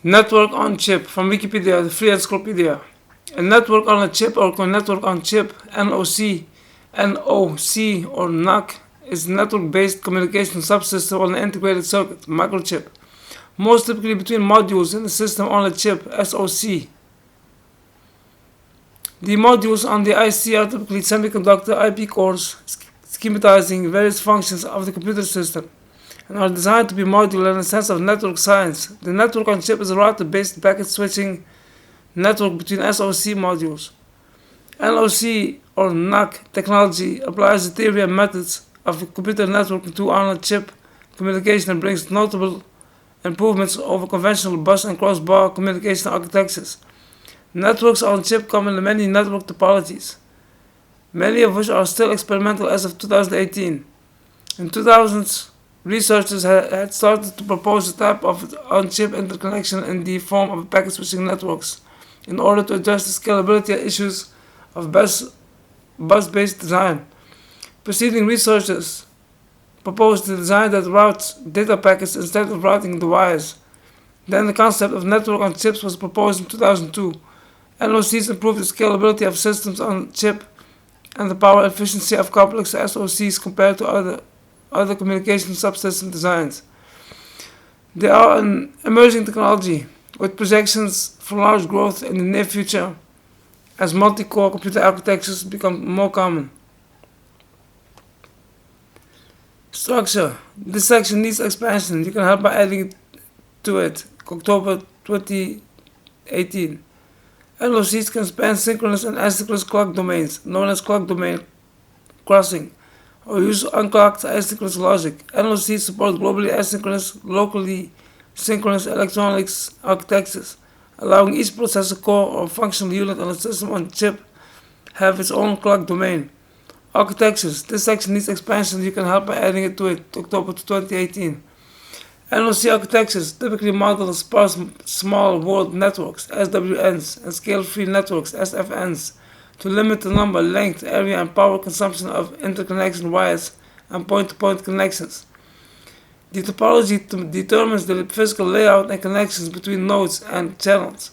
Network on chip from Wikipedia, the free encyclopedia. A network on a chip or network on chip, NOC, or NOC, is a network-based communication subsystem on an integrated circuit, microchip, most typically between modules in the system on a chip, SoC. The modules on the IC are typically semiconductor IP cores, schematizing various functions of the computer system, and are designed to be modular in the sense of network science. The network on chip is a router-based packet switching network between SoC modules. NOC or NOC technology applies the theory and methods of computer networking to on-chip communication and brings notable improvements over conventional bus and cross-bar communication architectures. Networks on chip come in many network topologies, many of which are still experimental as of 2018. In 2000s, researchers had started to propose a type of on-chip interconnection in the form of packet switching networks in order to address the scalability issues of bus-based design. Preceding researchers proposed a design that routes data packets instead of routing the wires. Then the concept of network on chips was proposed in 2002. NOCs improved the scalability of systems on chip and the power efficiency of complex SoCs compared to other communication subsystem designs. They are an emerging technology with projections for large growth in the near future as multi-core computer architectures become more common. Structure. This section needs expansion. You can help by adding to it. October 2018. NOCs can span synchronous and asynchronous clock domains, known as clock domain crossing, or use unclocked asynchronous logic. NOCs support globally asynchronous, locally synchronous electronics architectures, allowing each processor core or functional unit on a system on chip have its own clock domain. Architectures. This section needs expansion. You can help by adding it to it. October 2018. NOC architectures typically model sparse small world networks, SWNs, and scale-free networks, SFNs, to limit the number, length, area, and power consumption of interconnection wires and point-to-point connections. The topology determines the physical layout and connections between nodes and channels.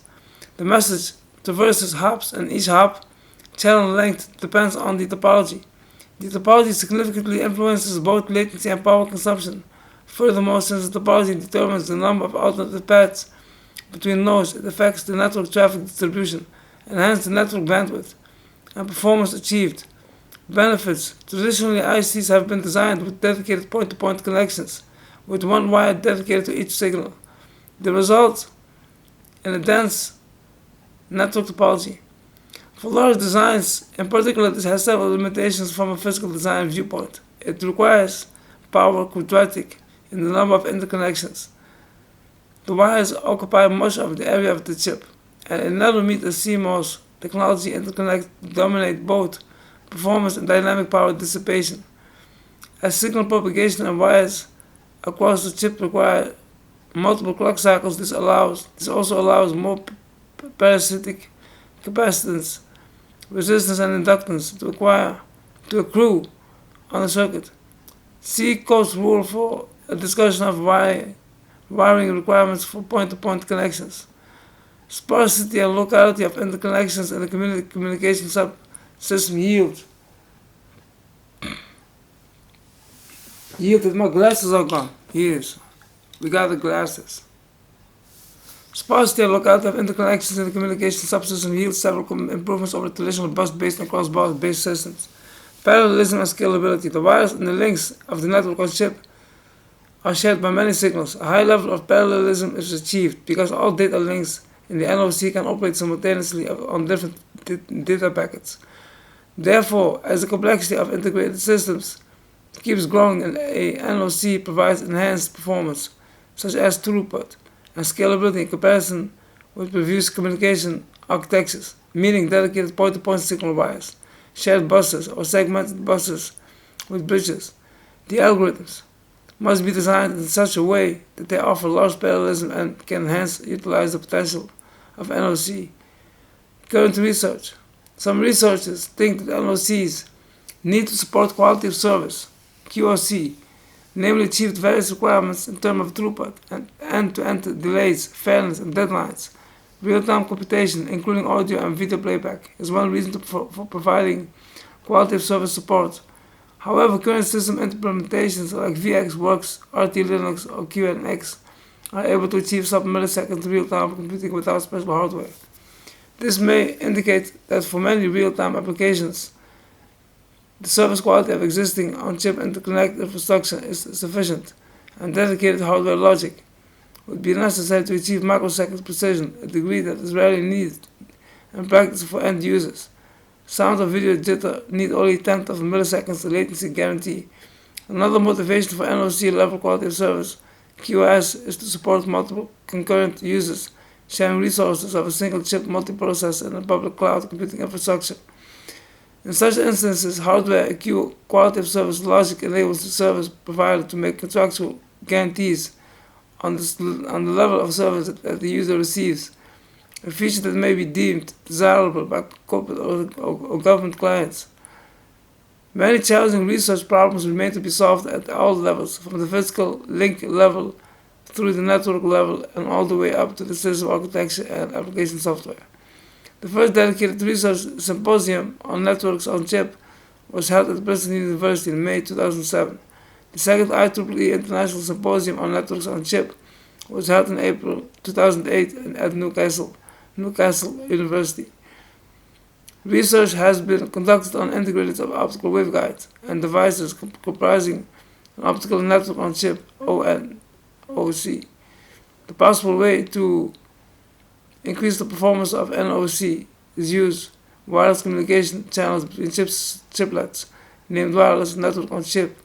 The message traverses hops, and each hop channel length depends on the topology. The topology significantly influences both latency and power consumption. Furthermore, since the topology determines the number of alternative paths between nodes, it affects the network traffic distribution and hence the network bandwidth and performance achieved. Benefits. Traditionally, ICs have been designed with dedicated point-to-point connections, with one wire dedicated to each signal. The result in a dense network topology. For large designs, in particular, this has several limitations from a physical design viewpoint. It requires power quadratic in the number of interconnections. The wires occupy much of the area of the chip, and in nanometer CMOS technology interconnects dominate both performance and dynamic power dissipation. As signal propagation and wires across the chip require multiple clock cycles, this also allows more parasitic capacitance, resistance, and inductance to accrue on the circuit. See Coates' rule for a discussion of wiring requirements for point-to-point connections. Sparsity and locality of interconnections in the communication subsystem yielded. My glasses are gone. Here's. We got the glasses. Sparsity and locality of interconnections in the communication subsystem yields several improvements over traditional bus-based and cross-bar-based systems. Parallelism and scalability. The wires and the links of the network on chip are shared by many signals. A high level of parallelism is achieved because all data links in the NOC can operate simultaneously on different data packets. Therefore, as the complexity of integrated systems keeps growing, a NOC provides enhanced performance, such as throughput and scalability in comparison with previous communication architectures, meaning dedicated point-to-point signal wires, shared buses, or segmented buses with bridges. The algorithms must be designed in such a way that they offer large parallelism and can hence utilize the potential of NOC. Current research. Some researchers think that NOCs need to support quality of service, QoC, namely achieved various requirements in terms of throughput and end-to-end delays, fairness, and deadlines. Real-time computation, including audio and video playback, is one reason for providing quality of service support. However, current system implementations like VxWorks, RT Linux, or QNX are able to achieve sub-millisecond real-time computing without special hardware. This may indicate that for many real-time applications, the service quality of existing on-chip interconnect infrastructure is sufficient, and dedicated hardware logic would be necessary to achieve microsecond precision, a degree that is rarely needed in practice for end users. Sound or video jitter need only tenth of a milliseconds latency guarantee. Another motivation for NOC level quality of service QoS is to support multiple concurrent users sharing resources of a single chip multiprocessor in a public cloud computing infrastructure. In such instances, hardware EQ quality of service logic enables the service provider to make contractual guarantees on the level of service that the user receives, a feature that may be deemed desirable by corporate or government clients. Many challenging research problems remain to be solved at all levels, from the physical link level through the network level and all the way up to the system architecture and application software. The first dedicated research symposium on networks on chip was held at Princeton University in May 2007. The second IEEE International Symposium on Networks on Chip was held in April 2008 at Newcastle University. Research has been conducted on integrated optical waveguides and devices comprising an optical network on chip (ONOC). The possible way to increase the performance of NOC is use wireless communication channels between chiplets, named wireless network on chip